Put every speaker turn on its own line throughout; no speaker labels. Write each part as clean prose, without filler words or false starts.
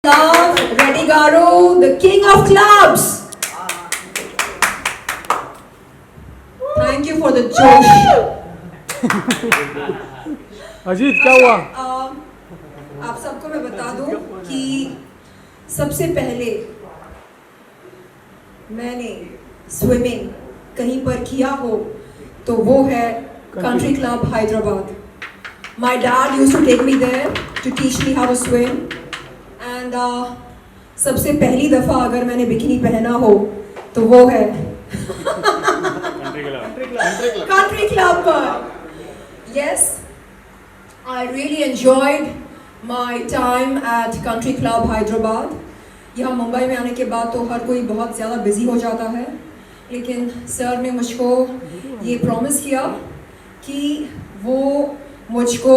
Love Redigaru, the king of clubs. Thank you for the josh.
Ajit क्या हुआ?
आप सबको मैं बता दूं कि सबसे पहले मैंने स्विमिंग कहीं पर किया हो तो वो है country club Hyderabad. My dad used to take me there to teach me how to swim. And सबसे पहली दफ़ा अगर मैंने बिकिनी पहना हो तो वो है कंट्री क्लब पर. Yes, I really enjoyed my time at country club Hyderabad. यहाँ मुंबई में आने के बाद तो हर कोई बहुत ज़्यादा बिजी हो जाता है, लेकिन सर ने मुझको ये प्रॉमिस किया कि वो मुझको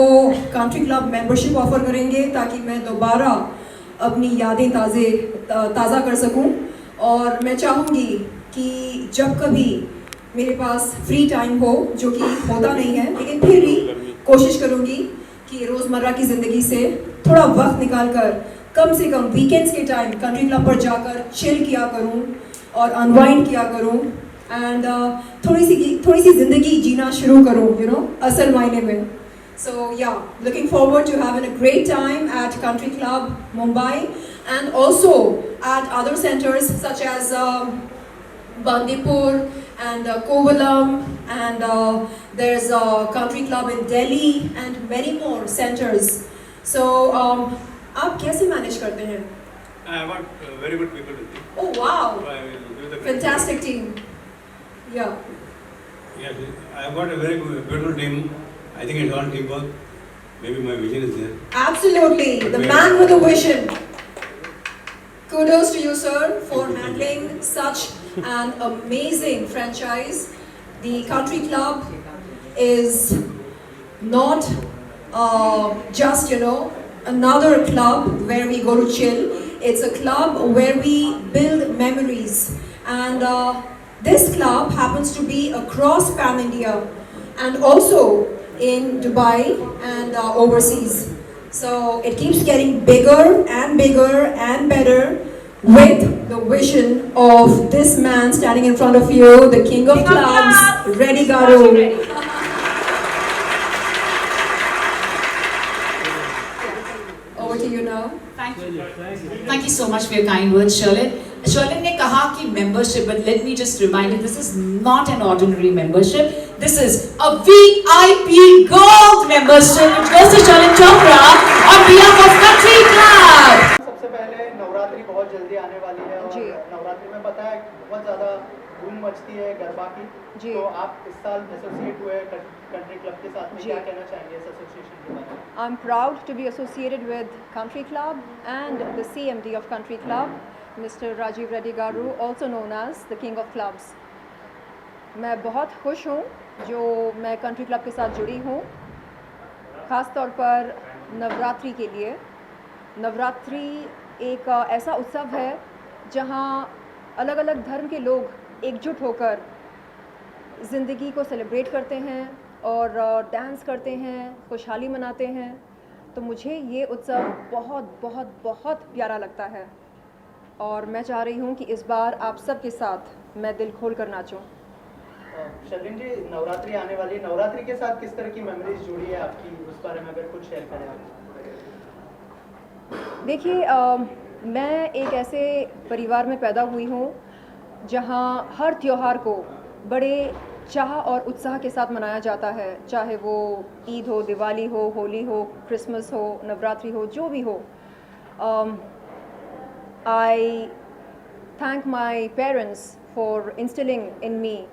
कंट्री क्लब मेंबरशिप ऑफ़र करेंगे ताकि मैं दोबारा अपनी यादें ताज़ा कर सकूं. और मैं चाहूँगी कि जब कभी मेरे पास फ्री टाइम हो, जो कि होता नहीं है, लेकिन फिर भी कोशिश करूँगी कि रोज़मर्रा की ज़िंदगी से थोड़ा वक्त निकाल कर कम से कम वीकेंड्स के टाइम कंट्री क्लब पर जाकर चिल किया करूँ और अनवाइंड किया करूँ एंड थोड़ी सी ज़िंदगी जीना शुरू करूँ, असल मायने में. So yeah, looking forward to having a great time at Country Club Mumbai and also at other centers such as Bandipur and Kovalam and there's a country club in Delhi and many more centers. So आप कैसे manage करते हैं?
I have got very good people with me.
Oh wow!
So I will give the
Fantastic team. Yeah.
Yes, I have got a very good, beautiful team. I think it's all teamwork. Maybe my vision is there.
Absolutely, the man with a vision. Kudos to you, sir, for handling such an amazing franchise. The country club is not just, another club where we go to chill. It's a club where we build memories. And this club happens to be across Pan India and also in Dubai and overseas. So it keeps getting bigger and bigger and better with the vision of this man standing in front of you, the king of clubs, Redigaru. Over to you now.
Thank you so much for your kind words, Sherlyn. Sherlyn ने कहा कि membership, but let me just remind you, this is not an ordinary membership. This is a VIP Gold membership, which goes to Sherlyn Chopra on behalf of Country Club.
सबसे पहले नवरात्रि बहुत जल्दी आने वाली है और नवरात्रि में पता है बहुत ज़्यादा धूम मचती है गरबा की. तो आप इस साल एसोसिएट हुए कंट्री क्लब के साथ में, क्या कहना चाहेंगे इस एसोसिएशन के बारे में?
I'm proud to be associated with Country Club and the CMD of Country Club, Mr. Rajiv Redigaru, also known as the King of Clubs. मैं बहुत खुश हूँ जो मैं कंट्री क्लब के साथ जुड़ी हूँ, ख़ास तौर पर नवरात्रि के लिए. नवरात्रि एक ऐसा उत्सव है जहाँ अलग अलग धर्म के लोग एकजुट होकर ज़िंदगी को सेलिब्रेट करते हैं और डांस करते हैं, खुशहाली मनाते हैं. तो मुझे ये उत्सव बहुत बहुत बहुत प्यारा लगता है और मैं चाह रही हूँ कि इस बार आप सब के साथ मैं दिल खोल कर नाचूं.
शर्लिन जी, नवरात्रि आने वाली है, नवरात्रि के साथ किस तरह की मेमोरीज जुड़ी है आपकी, उस बारे में अगर कुछ शेयर करें आप.
देखिए, मैं एक ऐसे परिवार में पैदा हुई हूँ जहाँ हर त्योहार को बड़े चाह और उत्साह के साथ मनाया जाता है, चाहे वो ईद हो, दिवाली हो, होली हो, क्रिसमस हो, नवरात्रि हो, जो भी हो. I thank my parents for instilling in me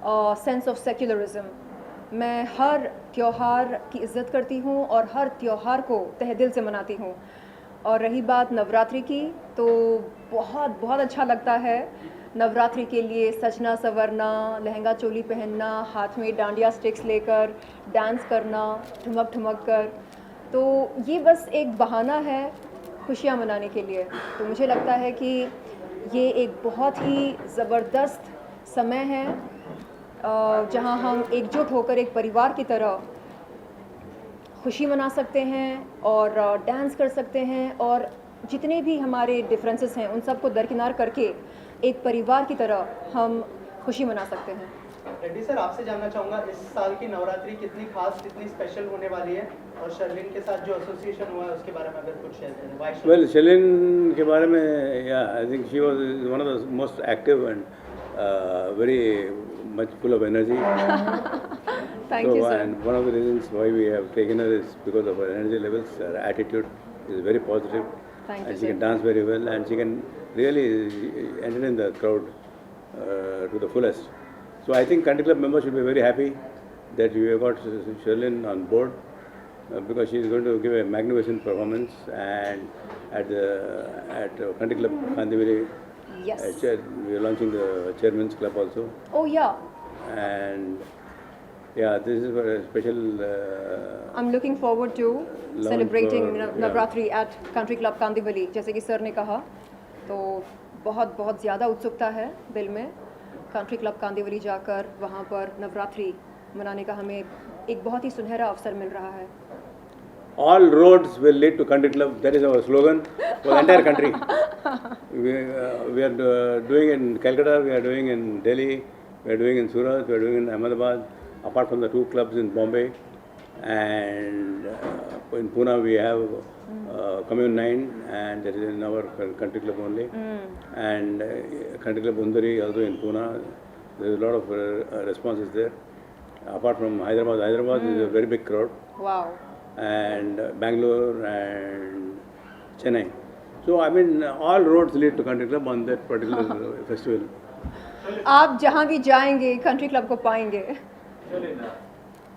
a sense of secularism. मैं हर त्योहार की इज़्ज़त करती हूँ और हर त्योहार को तहे दिल से मनाती हूँ. और रही बात नवरात्रि की, तो बहुत बहुत अच्छा लगता है नवरात्रि के लिए सजना संवरना, लहंगा चोली पहनना, हाथ में डांडिया स्टिक्स लेकर डांस करना ठुमक ठुमक कर. तो ये बस एक बहाना है खुशियाँ मनाने के लिए. तो मुझे लगता है कि ये एक बहुत ही ज़बरदस्त समय है जहाँ हम एकजुट होकर एक परिवार की तरह खुशी मना सकते हैं और डांस कर सकते हैं और जितने भी हमारे डिफरेंसेस हैं उन सबको दरकिनार करके एक परिवार की तरह हम खुशी मना सकते हैं।
रेड्डी सर, आपसे जानना चाहूँगा इस साल की नवरात्रि कितनी खास, कितनी स्पेशल होने वाली है, और शर्लिन के साथ जो एसोसिएशन हुआ है उसके बारे में अगर कुछ शेयर करें। Why Sharlin?
Well, Shalin के बारे में, yeah, I think she was one of the most active and very much full of energy.
Thank
So,
you, sir.
and one of the reasons why we have taken her is because of her energy levels, her attitude is very positive,
Thank
and
you,
she
sir.
can dance very well, and she can really entertain the crowd to the fullest. So I think Country Club members should be very happy that we have got Sherlyn on board because she is going to give a magnificent performance, and at Country Club Kandivali,
Yes.
we are launching the Chairman's Club also,
Oh yeah.
and yeah, this is a special.
I'm looking forward to
Launch
celebrating
for- yeah.
Navratri at Country Club Kandivali. जैसे कि sir ने कहा, तो बहुत ज़्यादा उत्सुकता है दिल में कंट्री क्लब कांदिवली जाकर वहाँ पर नवरात्रि मनाने का हमें एक बहुत ही सुनहरा अवसर मिल रहा है।
All roads will lead to Country Club. That is our slogan for the entire country. We are doing in Calcutta, we are doing in Delhi, we are doing in Surat, we are doing in Ahmedabad, apart from the 2 clubs in Bombay. And in Pune we have Commune 9, and that is in our Country Club only. And Country Club Undari also in Pune. There is a lot of responses there. Apart from Hyderabad is a very big crowd.
Wow.
And Bangalore and Chennai. So I mean, all roads lead to Country Club on that particular festival.
आप जहाँ भी जाएंगे country club को पाएंगे।
चलिए ना,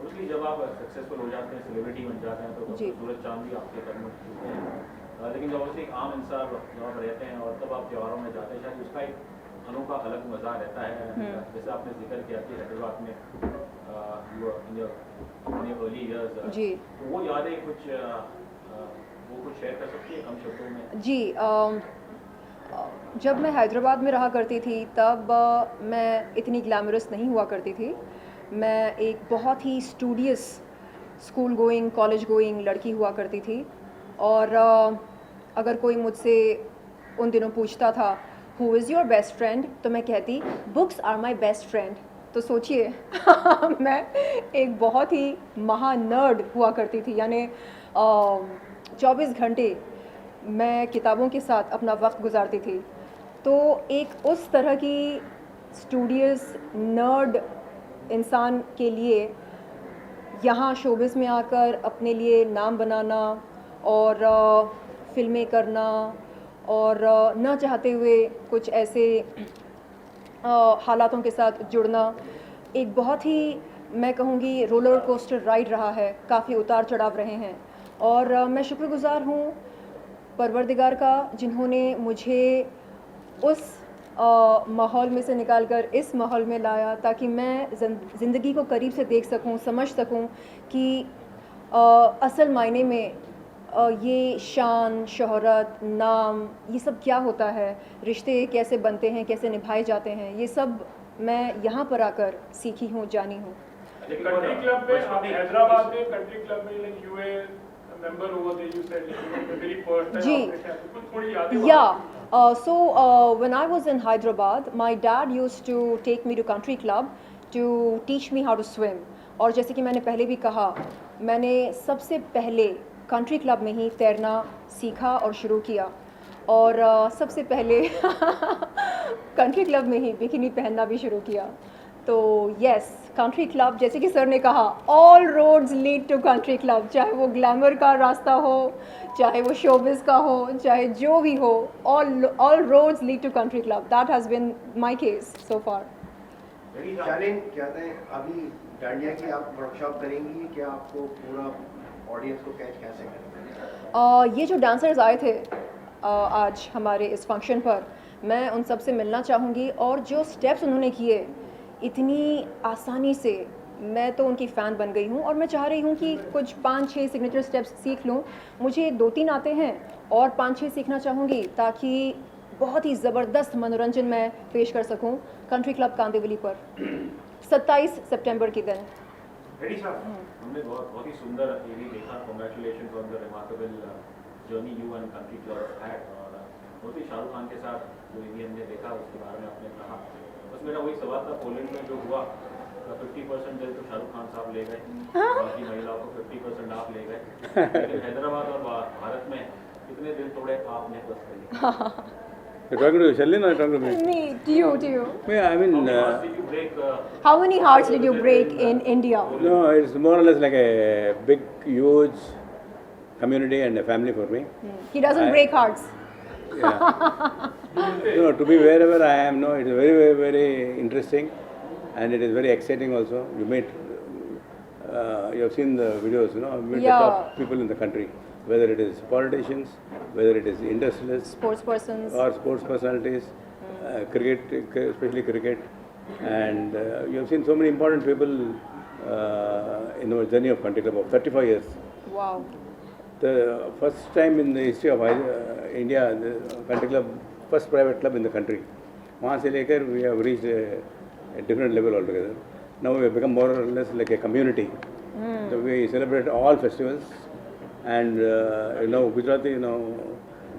उसकी जब आप सक्सेसफुल हो जाते हैं, सेलिब्रिटी बन जाते हैं, तो
जी।
सूरज चांद भी आपके कदम छूते हैं। लेकिन जब उसे एक आम इंसान जहाँ पर रहते हैं और तब आप त्योहारों में जाते हैं, शायद उसका एक अनोखा अलग मज़ा रहता है। जैसे आपने जिक्र किया कि हैदराबाद में अर्ली ईयर्स,
जी।
तो वो यादें कुछ शेयर कर सकती है कम शब्दों में?
जी, जब मैं हैदराबाद में रहा करती थी तब मैं इतनी ग्लैमरस नहीं हुआ करती थी। मैं एक बहुत ही studious school going, college going लड़की हुआ करती थी। और अगर कोई मुझसे उन दिनों पूछता था who is your best friend, तो मैं कहती books are my best friend. तो सोचिए मैं एक बहुत ही महानर्ड हुआ करती थी, यानी 24 घंटे मैं किताबों के साथ अपना वक्त गुजारती थी। तो एक उस तरह की स्टूडियस नर्ड इंसान के लिए यहाँ शोबिस में आकर अपने लिए नाम बनाना और फिल्में करना और न चाहते हुए कुछ ऐसे हालातों के साथ जुड़ना एक बहुत ही, मैं कहूँगी, रोलर कोस्टर राइड रहा है। काफ़ी उतार चढ़ाव रहे हैं और मैं शुक्रगुज़ार हूँ परवरदिगार का जिन्होंने मुझे उस माहौल में से निकालकर इस माहौल में लाया ताकि मैं ज़िंदगी को करीब से देख सकूं, समझ सकूं कि असल मायने में ये शान, शोहरत, नाम, ये सब क्या होता है, रिश्ते कैसे बनते हैं, कैसे निभाए जाते हैं, ये सब मैं यहाँ पर आकर सीखी हूँ, जानी हूँ।
कंट्री क्लब में, आप हैदराबाद में कंट्री क्लब में, like you were member over there, you said like very first time
ji.
आपने शायद कुछ थोड़ी यादें।
So when I was in Hyderabad, my dad used to take me to country club to teach me how to swim. और जैसे कि मैंने पहले भी कहा, मैंने सबसे पहले कंट्री क्लब में ही तैरना सीखा और शुरू किया और सबसे पहले कंट्री क्लब में ही बिकिनी पहनना भी शुरू किया। तो यस, कंट्री क्लब, जैसे कि सर ने कहा, all roads lead to country club. चाहे वो ग्लैमर का रास्ता हो, चाहे वो शोबिस का हो, चाहे जो भी हो, all roads lead to country club. That has been my case so far.
Shalin, कहते हैं अभी डांडिया की आप वर्कशॉप करेंगी, क्या आपको पूरा ऑडियंस को कैच कैसे करेंगे?
ये जो डांसर्स आए थे आज हमारे इस फंक्शन पर, मैं उन सब से मिलना चाहूँगी और जो स्टेप्स उन्होंने किए इतनी आसानी से, मैं तो उनकी फ़ैन बन गई हूँ और मैं चाह रही हूँ कि कुछ 5-6 सिग्नेचर स्टेप्स सीख लूँ। मुझे 2-3 आते हैं और 5-6 सीखना चाहूँगी ताकि बहुत ही ज़बरदस्त मनोरंजन मैं पेश कर सकूँ कंट्री क्लब कांदिवली पर 27 सितंबर के दिन।
रेड्डी साहब, हमने बहुत ही सुंदर ये भी देखा। Congratulations on the remarkable journey you and country club had और बहुत ही शाहरुख खान के साथ जो भी हमने देखा उसके बारे में आपने कहा। बस मेरा वही सवाल था, पोलैंड में जो हुआ 50% दिल तो शाहरुख खान साहब ले गए, बाकी महिलाओं को 50% आप ले गए, लेकिन हैदराबाद और भारत में कितने दिल तोड़े आपने बस करिए।
You're talking to Shalin or talking to me?
Me, to you.
Yeah, I mean,
Did you break
How many hearts did you break in India?
no, it's more or less like a big, huge community and a family for me.
He doesn't break hearts.
Yeah. No, to be wherever I am, no, it is very, very, very interesting, and it is very exciting also. You meet, you have seen the videos, you know, you meet
Yeah.
the top people in the country, whether it is politicians, whether it is industrialists,
Sports persons.
or sports personalities, cricket, especially cricket, and you have seen so many important people in our journey of country club of 35 years.
Wow.
The first time in the history of India, the country club, first private club in the country. वहाँ से लेकर we have reached a different level altogether. Now we have become more or less like a community. So we celebrate all festivals, and you know Gujarati, you know,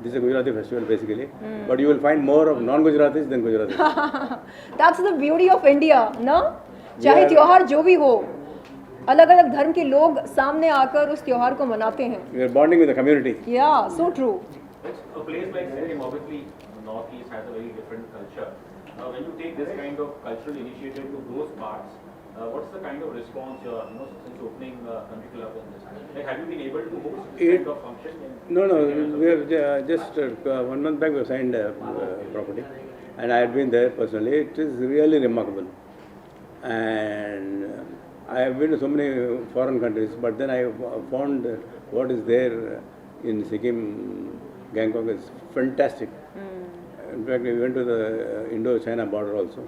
this is a Gujarati festival basically. But you will find more of non-Gujaratis than Gujaratis.
That's the beauty of India, no? चाहे
Yeah.
त्योहार जो भी हो, अलग अलग धर्म के लोग सामने आकर उस त्योहार को मनाते हैं.
We are bonding with the community.
Yeah, so true.
a place like Sikkim? Obviously, the Northeast has a very different culture. When you take this kind of cultural initiative to those parts, what's the kind of response since opening country club in this? Like, have you been able to host this kind of function?
No, we have just 1 month back we have signed property, and I had been there personally. It is really remarkable, and I have been to so many foreign countries, but then I found what is there in Sikkim, Gangtok is fantastic. In fact, we went to the Indo-China border also.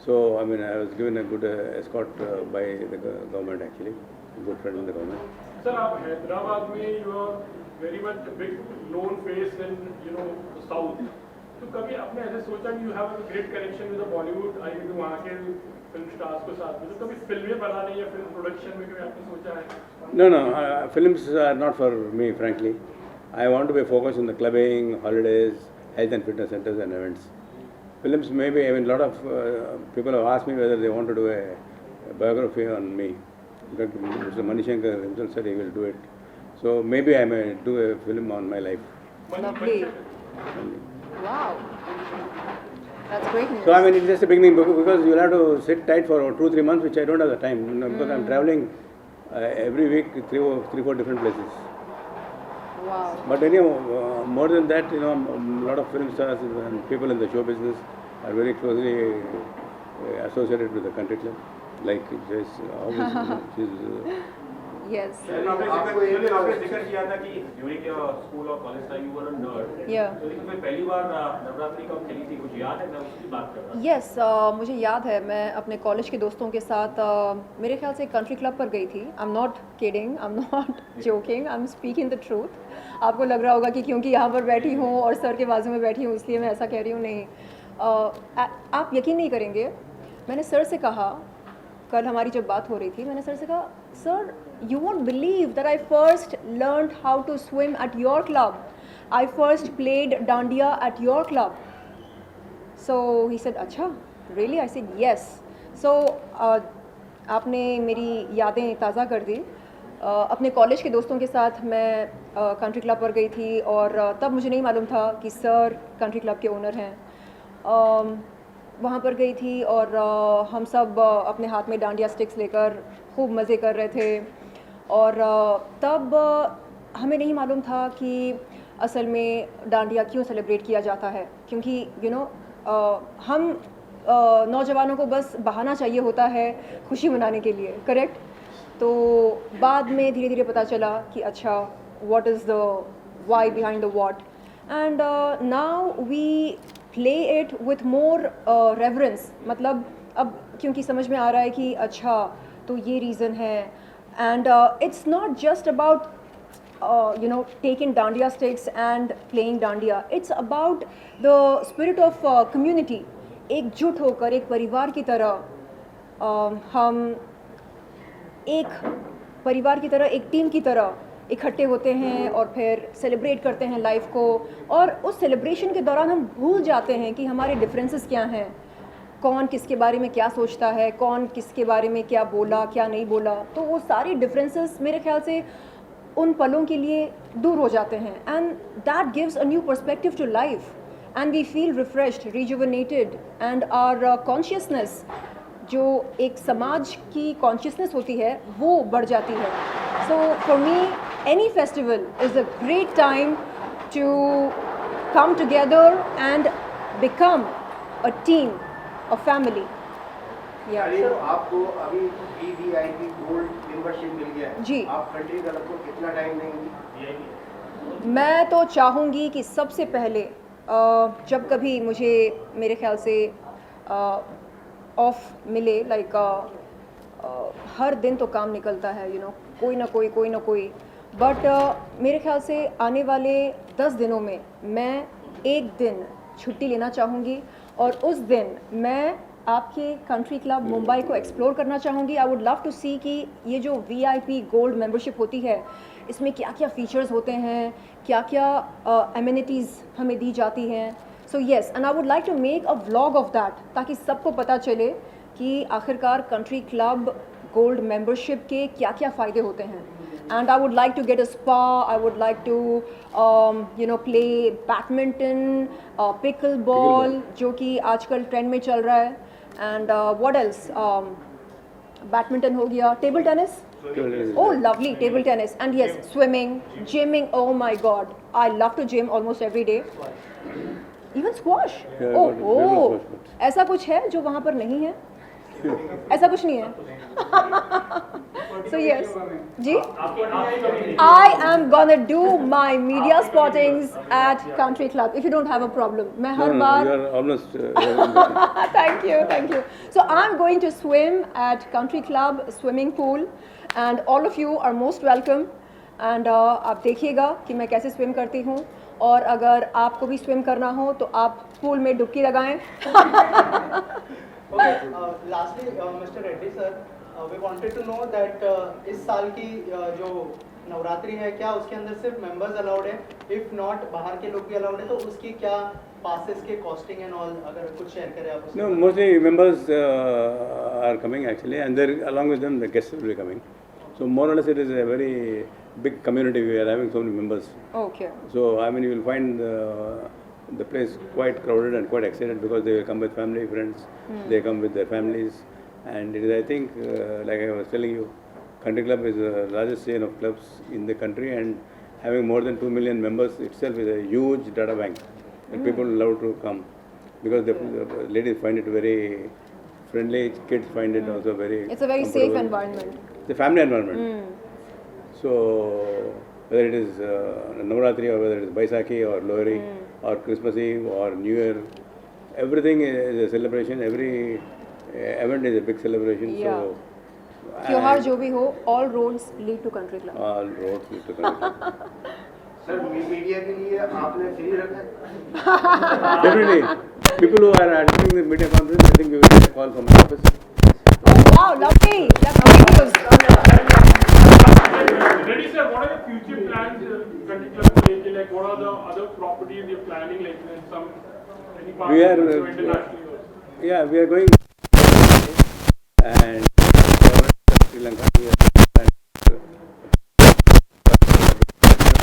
So, I mean, I was given a good escort by the government actually, a good friend in the government.
Sir, आप हैदराबाद में you are very much a big known face in the South. तो कभी आपने ऐसे सोचा कि you have a great connection with the Bollywood, I mean वहाँ के फिल्म स्टार्स के साथ में, तो कभी फिल्में बनाने या फिल्म प्रोडक्शन में कभी आपने सोचा है?
No, films are not for me, frankly. I want to be focused on the clubbing, holidays, health and fitness centers and events. Films maybe, I mean, a lot of people have asked me whether they want to do a biography on me. In fact, Mr. Manishankar himself said he will do it. So maybe I may do a film on my life.
Lovely. Wow. That's great news.
So I mean, it's just a beginning because you'll have to sit tight for 2-3 months, which I don't have the time, because I'm traveling every week 3-4 different places.
Wow.
But anyhow, more than that, a lot of film stars and people in the show business are very closely associated with the country club. Like, obviously, she's
Yes.
आपने जिक्र किया था कि during your school or college time you were a nerd.
Yeah.
तो लेकिन फिर पहली बार नवरात्रि कब खेली थी, कुछ याद है? मैं उसकी बात कर रहा हूँ.
Yes, मुझे याद है मैं अपने कॉलेज के दोस्तों के साथ मेरे ख्याल से कंट्री क्लब पर गई थी. I'm not kidding, I'm not joking, I'm speaking the truth. आपको लग रहा होगा कि क्योंकि यहाँ पर बैठी हूँ और सर के बाजू में बैठी हूँ इसलिए मैं ऐसा कह रही हूँ. नहीं, आप यकीन नहीं करेंगे, मैंने सर से कहा, कल हमारी जब बात हो रही थी, मैंने सर से कहा, sir you won't believe that I first learned how to swim at your club. I first played dandiya at your club. So he said, अच्छा, really? I said, yes. So आपने मेरी यादें ताज़ा कर दी. अपने कॉलेज के दोस्तों के साथ मैं कंट्री क्लब पर गई थी और तब मुझे नहीं मालूम था कि सर कंट्री क्लब के ओनर हैं. वहाँ पर गई थी और हम सब अपने हाथ में डांडिया स्टिक्स लेकर खूब मज़े कर रहे थे. और तब हमें नहीं मालूम था कि असल में डांडिया क्यों सेलिब्रेट किया जाता है, क्योंकि हम नौजवानों को बस बहाना चाहिए होता है खुशी मनाने के लिए, करेक्ट. तो बाद में धीरे धीरे पता चला कि अच्छा, what is the why behind the what, and now we play it with more reverence. मतलब अब क्योंकि समझ में आ रहा है कि अच्छा तो ये रीज़न है. And it's not just about taking dandiya sticks and playing dandiya. It's about the spirit of community. एकजुट होकर एक परिवार की तरह हम एक परिवार की तरह, एक टीम की तरह इकट्ठे होते हैं और फिर सेलिब्रेट करते हैं लाइफ को, और उस सेलिब्रेशन के दौरान हम भूल जाते हैं कि हमारे डिफरेंसेस क्या हैं, कौन किसके बारे में क्या सोचता है, कौन किसके बारे में क्या बोला क्या नहीं बोला। तो वो सारी डिफरेंसेस मेरे ख्याल से उन पलों के लिए दूर हो जाते हैं, and that gives a new perspective to life and we feel refreshed, rejuvenated, and our consciousness, जो एक समाज की कॉन्शियसनेस होती है, वो बढ़ जाती है। So for me any festival is a great time to come together and become a team, a family.
Shaleen, आपको अभी VVIP गोल्ड मेंबरशिप मिल गया है
जी।
आप कंट्री क्लब को कितना टाइम देंगी?
मैं तो चाहूँगी कि सबसे पहले जब कभी मुझे मेरे ख्याल से ऑफ मिले, लाइक हर दिन तो काम निकलता है, कोई ना कोई, बट मेरे ख्याल से आने वाले 10 दिनों में मैं एक दिन छुट्टी लेना चाहूँगी, और उस दिन मैं आपके कंट्री क्लब मुंबई को एक्सप्लोर करना चाहूँगी। आई वुड लव टू सी कि ये जो VIP गोल्ड मेंबरशिप होती है, इसमें क्या क्या फ़ीचर्स होते हैं, क्या क्या एमिनिटीज़ हमें दी जाती हैं। So yes, and I would like to make a vlog of that, ताकि सबको पता चले कि आखिरकार कंट्री क्लब गोल्ड मेंबरशिप के क्या क्या फ़ायदे होते हैं। And I would like to get a spa, I would like to play badminton, pickleball, जो कि आजकल ट्रेंड में चल रहा है, एंड व्हाट एल्स, बैडमिंटन हो गया, table tennis, oh lovely, table tennis, and yes, swimming, gymming, oh my god, I love to gym almost every day, even squash.
Yeah,
oh
but there's no squash, but-
ऐसा कुछ है जो वहाँ पर नहीं है? ऐसा कुछ नहीं है। So yes, ji, I am gonna do my media spottings at Country Club if you don't have a problem. मैं हर
No,
bar
you are almost.
thank you. So I'm going to swim at Country Club swimming pool, and all of you are most welcome. And आप देखिएगा कि मैं कैसे swim करती हूँ, और अगर आपको भी swim करना हो तो आप pool में डुबकी लगाएं।
Okay, lastly, Mr. Reddy sir, we wanted to know that इस साल की जो नवरात्रि है, क्या उसके अंदर सिर्फ मेंबर्स अलाउड है? इफ नॉट बाहर के लोग भी अलाउड है, तो उसकी क्या पासेस के कॉस्टिंग एंड ऑल, अगर कुछ शेयर करें आप उसके
No,
बारे में।
mostly members are coming actually, and then along with them the guests will be coming. So more or less it is a very big community. We are having so many members.
Okay.
So I mean you will find the place quite crowded and quite excited, because they will come with family, friends. They come with their families, and it is, I think, like I was telling you, Country Club is the largest chain of clubs in the country, and having more than 2 million members itself is a huge data bank, and people love to come, because the ladies find it very friendly, kids find it also very
It's a very safe
comfortable.
environment.
It's a family environment. So whether it is Navratri, or whether it is Baisakhi or Lohri or Christmas Eve or New Year, everything is a celebration. Every event is a big celebration.
Yeah.
So
त्योहार जो भी हो, all roads lead to Country Club.
all roads lead to Country Club.
Sir media के लिए आपने free रखा है?
Definitely, people who are attending the media conference, I think you will get a call from my office.
Oh wow, lovely. That's great news.
Reddy sir, what are the future plans Country Club को लेके? Like what are the other properties you're planning, like in some any part
We are,
also internationally also?
Yeah, we are going and Sri Lanka. We are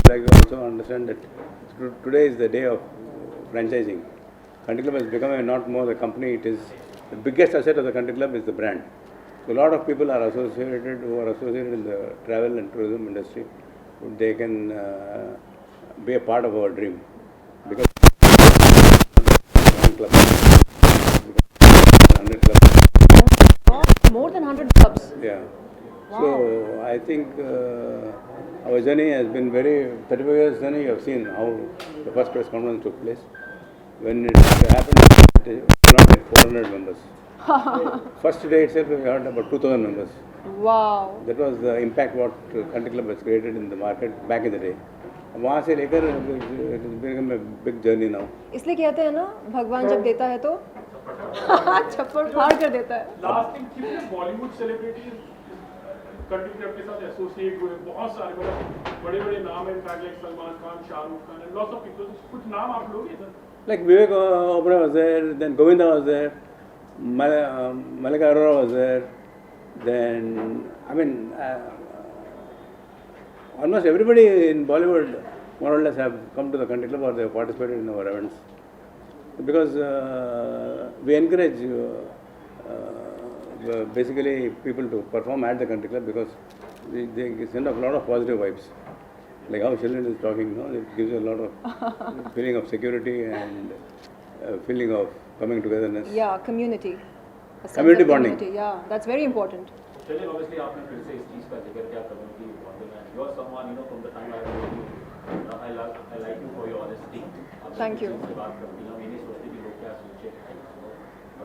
like to also understand that today is the day of franchising. Country Club has become not more a company, it is the biggest asset of the Country Club is the brand. So a lot of people are associated, who are associated in the travel and tourism industry. They can be a part of our dream, because one club, 100 clubs.
Oh, more than 100 clubs.
Yeah. So I think our journey has been very 35 years journey. You have seen how the first press conference took place. When it happened, it was not like 400 members. First day itself, we had about 2,000 members.
Wow.
That was the impact what Country Club has created in the market back in the day. वहाँ से लेकर it has become a big journey now.
इसलिए कहते हैं ना, भगवान जब देता है तो छप्पर फाड़ कर देता है.
Last thing, कितने Bollywood celebrities कंट्री क्लब के साथ एसोसिएट हुए, बहुत सारे मतलब बड़े बड़े नाम हैं, in fact like Salman Khan, Shahrukh Khan and lots of people. कुछ नाम आप लोगे sir?
Like Vivek Oberoi was there, then Govinda was there, Malika Arora was there, then I mean almost everybody in Bollywood more or less have come to the country club or they have participated in our events because we encourage basically people to perform at the country club because they send a lot of positive vibes. Like how Sheldon is talking, no? It gives you a lot of feeling of security and feeling of coming togetherness.
Yeah, community. A sense
Community
of
bonding.
community, yeah, that's very important.
चलिए, obviously आपने फिर से इस चीज़ का जिक्र किया community bonding है. You are someone, you know, from the time I know you, I like you for your honesty.
Thank you.
से बात करती हूँ, ये नहीं सोचती कि लोग क्या सोचे.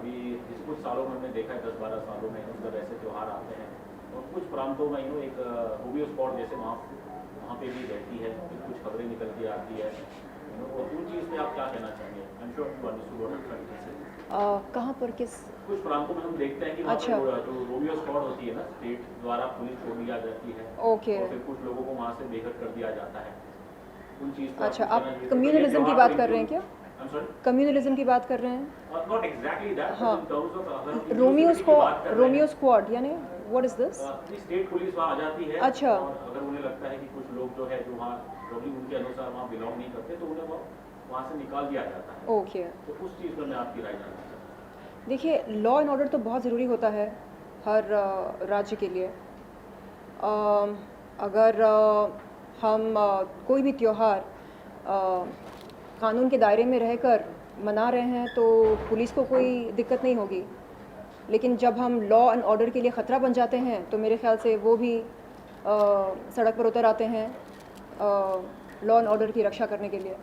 अभी इस कुछ सालों में हमने देखा है 10-12 सालों में मतलब ऐसे त्यौहार आते हैं और कुछ प्रांतों में यू नो एक मूवी स्पॉट जैसे वहाँ पे भी रहती है, कुछ खबरें निकल के आती है, यू नो, और उन चीज़ पे आप क्या कहना चाहेंगे? I am sure you understood what I am trying to say.
कहाँ पर किस
कुछ प्रांतों में हम देखते हैं कि वहाँ
अच्छा.
पे जो रोमियो स्क्वाड होती है ना, स्टेट द्वारा पुलिस छोड़ दिया जाती है
ओके.
और फिर कुछ लोगों को वहाँ से बेघर कर दिया जाता है. उन चीज़ को
अच्छा,
कुछ
आप
कहना चाहिए?
कम्युनलिज्म की बात कर रहे हैं क्या?
I'm sorry?
कम्युनलिज्म की बात कर रहे हैं?
Not exactly that,
हाँ.
but in terms of अगर हम
रोमियो
inclusivity की बात कर रहे हैं,
रोमियो स्क्वाड यानी what is this?
State police वहाँ आ जाती है.
अच्छा.
और अगर उन्हें लगता है कि कुछ लोग जो है जो वहाँ प्रॉब्ली उनके अनुसार वहाँ बिलोंग नहीं करते तो उन्हें वहाँ से निकाल दिया जाता है.
ओके.
तो उस चीज़ पर मैं आपकी राय जानना चाहता हूँ.
देखिए, लॉ एंड ऑर्डर तो बहुत ज़रूरी होता है हर राज्य के लिए. अगर हम कोई भी त्यौहार कानून के दायरे में रहकर मना रहे हैं तो पुलिस को कोई दिक्कत नहीं होगी, लेकिन जब हम लॉ एंड ऑर्डर के लिए ख़तरा बन जाते हैं तो मेरे ख्याल से वो भी सड़क पर उतर आते हैं लॉ एंड ऑर्डर की रक्षा करने के लिए.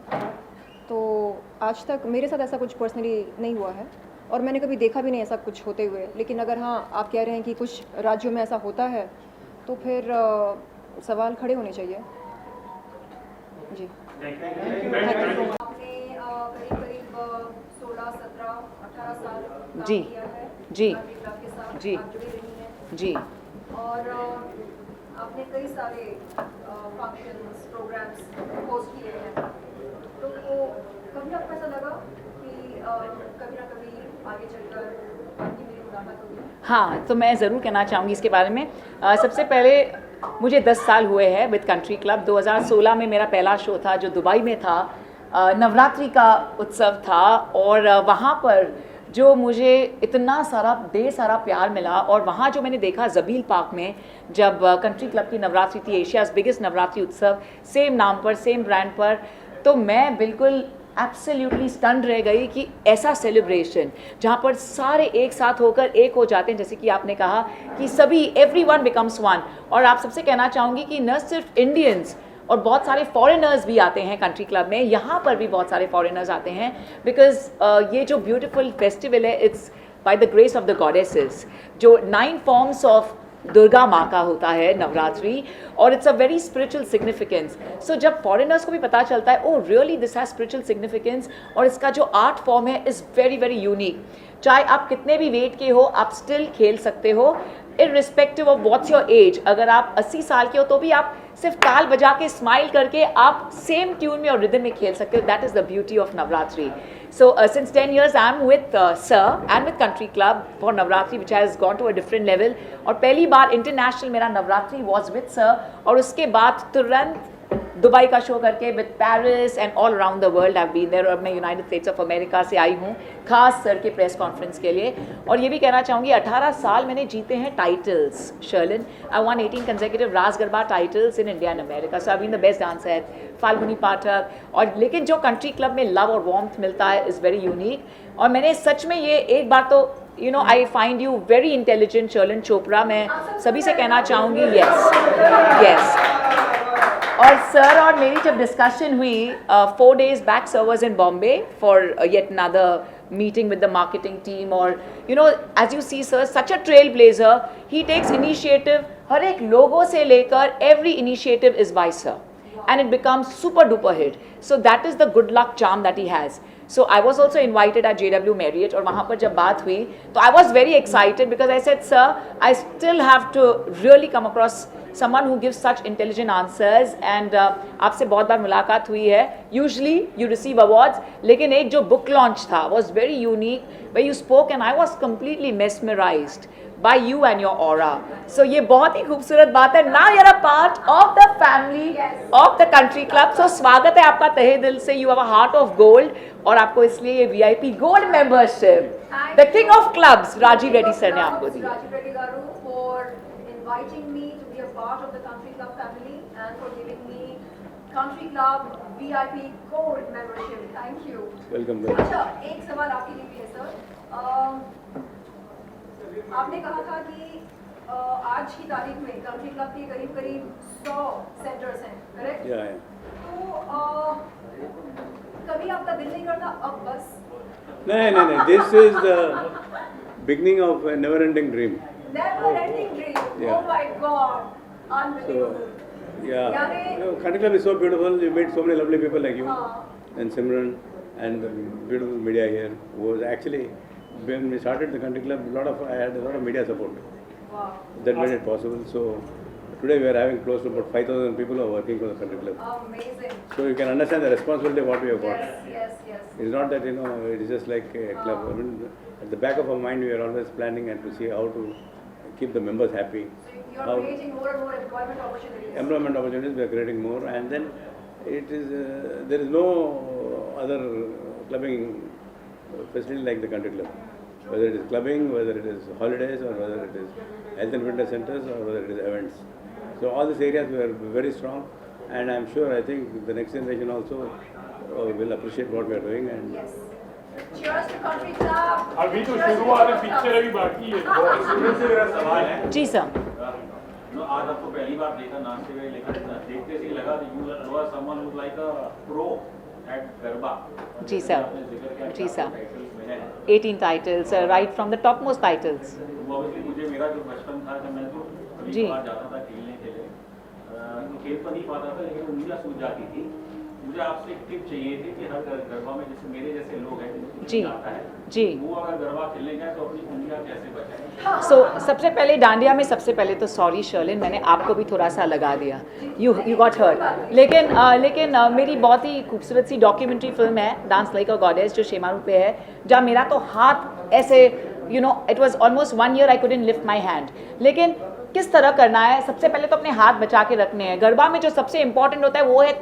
तो आज तक मेरे साथ ऐसा कुछ पर्सनली नहीं हुआ है और मैंने कभी देखा भी नहीं ऐसा कुछ होते हुए. लेकिन अगर हाँ आप कह रहे हैं कि कुछ राज्यों में ऐसा होता है तो फिर सवाल खड़े होने चाहिए. जी. आपने करीब 16, 17, 18 साल काम
जी.
किया है
जी.
कंट्री क्लब के साथ.
जी.
आप जुड़ी रही हैं
जी.
और आपने कई सारे फंक्शंस प्रोग्राम्स होस्ट किए हैं. तो कभी आपको ऐसा लगा कि कभी ना कभी आगे चलकर आपकी मेरी मुलाकात होगी?
हाँ, तो मैं ज़रूर कहना चाहूँगी इसके बारे में. सबसे पहले मुझे 10 साल हुए हैं विद कंट्री क्लब. 2016 में मेरा पहला शो था जो दुबई में था. नवरात्रि का उत्सव था और वहाँ पर जो मुझे इतना सारा ढेर सारा प्यार मिला और वहाँ जो मैंने देखा ज़बील पार्क में जब कंट्री क्लब की नवरात्रि थी, एशियाज़ बिगेस्ट नवरात्रि उत्सव, सेम नाम पर सेम ब्रांड पर, तो मैं बिल्कुल एब्सोल्युटली स्टन्ड रह गई कि ऐसा सेलिब्रेशन जहाँ पर सारे एक साथ होकर एक हो जाते हैं, जैसे कि आपने कहा कि सभी एवरीवन बिकम्स वन. और आप सबसे कहना चाहूँगी कि न सिर्फ इंडियंस और बहुत सारे फॉरेनर्स भी आते हैं कंट्री क्लब में. यहाँ पर भी बहुत सारे फॉरेनर्स आते हैं बिकॉज ये जो ब्यूटीफुल फेस्टिवल है it's by the grace of the goddesses. जो 9 फॉर्म्स ऑफ दुर्गा माँ का होता है नवरात्रि और it's a very spiritual significance. So जब फॉरेनर्स को भी पता चलता है oh really this has spiritual significance और इसका जो आर्ट फॉर्म है इज़ वेरी वेरी यूनिक. चाहे आप कितने भी वेट के हो आप स्टिल खेल सकते हो irrespective of what's your age. अगर आप 80 साल के हो तो भी आप सिर्फ ताल बजा के स्माइल करके आप सेम ट्यून में और रिदम में खेल सकते हो. That is the beauty of Navratri. So since 10 years I am with Sir and with Country Club for Navratri which has gone to a different level. और पहली बार इंटरनेशनल मेरा नवरात्रि was with Sir और उसके बाद तुरंत दुबई का शो करके with Paris and all around the world I have been there. और मैं यूनाइटेड स्टेट्स ऑफ अमेरिका से आई हूँ खास सर के प्रेस कॉन्फ्रेंस के लिए. और ये भी कहना चाहूँगी 18 साल मैंने जीते हैं titles. Sharlin, I won 18 consecutive Ras Garba titles in India and America. So I been the best dancer. Falguni Pathak. और लेकिन जो कंट्री क्लब में लव और वार्मथ मिलता है इज़ वेरी यूनिक. और मैंने सच में ये एक बार तो you know I find you very intelligent Sherlyn Chopra. मैं सभी से कहना चाहूँगी येस. और सर और मेरी जब डिस्कशन हुई 4 days back sir was in Bombay for yet another meeting with the marketing team. or you know as you see sir such a trailblazer, he takes initiative. हर एक लोगों से लेकर every initiative is by sir and it becomes super duper hit. So that is the good luck charm that he has. So I was also invited at JW Marriott और वहाँ पर जब बात हुई तो I was very excited because I said, sir, I still have to really come across someone who gives such intelligent answers and आपसे बहुत बार मुलाकात हुई है. Usually you receive awards, लेकिन एक जो book launch था was very unique where you spoke and I was completely mesmerized by you and your aura. So ये बहुत ही खूबसूरत बात है. Now you're a part of the family of the country club. So स्वागत है आपका तहे दिल से. You have a heart of gold और आपको इसलिए ये VIP gold membership the king of clubs Rajiv Reddy sir ने आपको दी.
Rajiv Reddy Garu for inviting me to be a part of the country club family and for giving me country club VIP gold membership. Thank you.
Welcome.
अच्छा, एक सवाल आपके लिए भी है sir. आपने कहा था कि आज की तारीख में कंट्री क्लब के करीब करीब 100 सेंटर्स हैं, करेक्ट?
Yeah.
तो कभी आपका दिल नहीं करता अब बस?
No. This is the beginning of a never-ending dream.
Never ending dream.
Yeah.
Oh my God,
So,
unbelievable.
yeah.
यानी-
You know, Country Club is so beautiful. You meet so many lovely people like you
हाँ.
and Simran and the beautiful media here. Was actually when we started the Country Club, I had a lot of media support.
Wow.
That made it possible. So today we are having close to about 5,000 people who are working for the Country Club.
Amazing.
So you can understand the responsibility of what we have got.
Yes.
It's not that it is just like a club. I mean, at the back of our mind, we are always planning and to see how to keep the members happy.
So you are
How-
creating more and more employment opportunities.
Employment opportunities, we are creating more, and then it is there is no other clubbing facility like the Country Club. Whether it is clubbing, whether it is holidays, or whether it is health and fitness centers, or whether it is events. So all these areas we are very strong, and I think the next generation also will appreciate what we are doing. And
Yes. Cheers to country club.
अभी तो शुरुआत है, picture अभी बाकी है.
सुनील से मेरा सवाल है.
जी सर.
आज आपको पहली बार देखा नाचते हुए, लेकिन देखते से ही लगा कि you are someone who's like a pro at garba.
जी सर.
आपने जिक्र किया
जी
कि
सर.
आपको titles मिले हैं.
18 titles, right from the topmost titles.
वो obviously मुझे मेरा जो बचपन था जब मैं तो कभी
जी.
बाहर जाता था खेलने के लिए, खेल तो नहीं पाता था लेकिन उंगलियां सूज जाती थी. मुझे आपसे एक टिप चाहिए थी कि हर गरबा में जैसे मेरे जैसे लोग हैं जिनको
जी.
आता है,
जी.
वो अगर गरबा खेलने जाए तो अपनी उंगलियां कैसे बचाएं?
सो सबसे पहले डांडिया में सबसे पहले तो सॉरी शर्लिन, मैंने आपको भी थोड़ा सा लगा दिया. You got hurt. लेकिन मेरी बहुत ही खूबसूरत सी डॉक्यूमेंट्री फिल्म है डांस लाइक अ गॉडेस जो शेमारू पे है, जहाँ मेरा तो हाथ ऐसे it was almost 1 year I couldn't lift my hand. लेकिन किस तरह करना है, सबसे पहले तो अपने हाथ बचा के रखने हैं. गरबा में जो सबसे इंपॉर्टेंट होता है वो है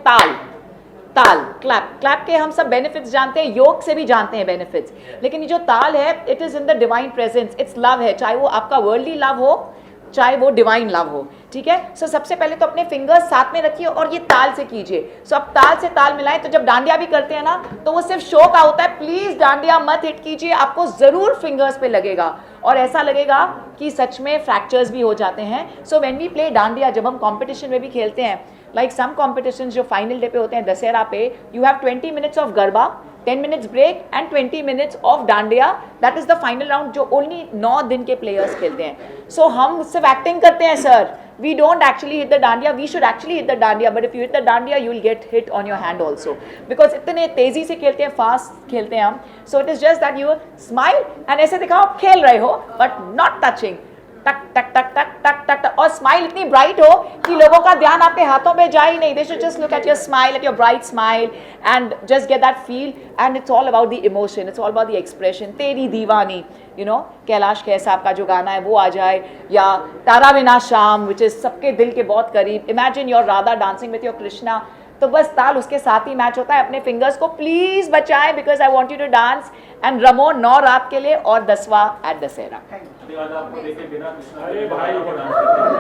ताल, क्लैप के हम सब बेनिफिट्स जानते हैं, योग से भी जानते हैं बेनिफिट्स. लेकिन ये जो ताल है, it is in the divine presence, it's love है, चाहे वो आपका वर्ल्डली लव हो चाहे वो डिवाइन लव हो. ठीक है. सो सबसे पहले तो अपने फिंगर्स साथ में रखिए और ये ताल से कीजिए. सो अब ताल से ताल मिलाएं. तो जब डांडिया भी करते हैं ना तो वो सिर्फ शो का होता है. प्लीज डांडिया मत हिट कीजिए, आपको जरूर फिंगर्स पे लगेगा और ऐसा लगेगा कि सच में फ्रैक्चर्स भी हो जाते हैं. So when we play dandiya, जब हम कॉम्पिटिशन में भी खेलते हैं, लाइक सम कॉम्पिटिशन जो फाइनल डे पे होते हैं दशहरा पे, you have 20 minutes of garba, 10 minutes break and 20 minutes of dandiya. That is the final round जो ओनली 9 दिन के प्लेयर्स खेलते हैं. सो हम सिर्फ एक्टिंग करते हैं sir. We don't actually hit the dandiya. We should actually hit the dandiya. But if you hit the dandiya, you will get hit on your hand also. Because इतने तेजी से खेलते हैं, fast खेलते हैं हम. So it is just that you smile and ऐसे दिखाओ आप खेल रहे हो, but not touching. टक टक टक टक टक टक टक. और स्माइल इतनी ब्राइट हो कि लोगों का ध्यान आपके हाथों पे जाए ही नहीं. They should just look at your smile, at your bright smile, and just get that feel. And it's all about the emotion. It's all about the expression. तेरी दीवानी, कैलाश खेर साहब का जो गाना है वो आ जाए, या तारा बिना शाम, which is सबके दिल के बहुत करीब. Imagine your Radha dancing with your Krishna. तो बस ताल उसके साथ ही मैच होता है. अपने फिंगर्स को प्लीज बचाएं, because I want you to dance and रमो 9 रात के लिए और 10वां एट दशहरा.
आज आपको देखे बिना कृष्णा
अरे भाई,
को डांस करते हैं.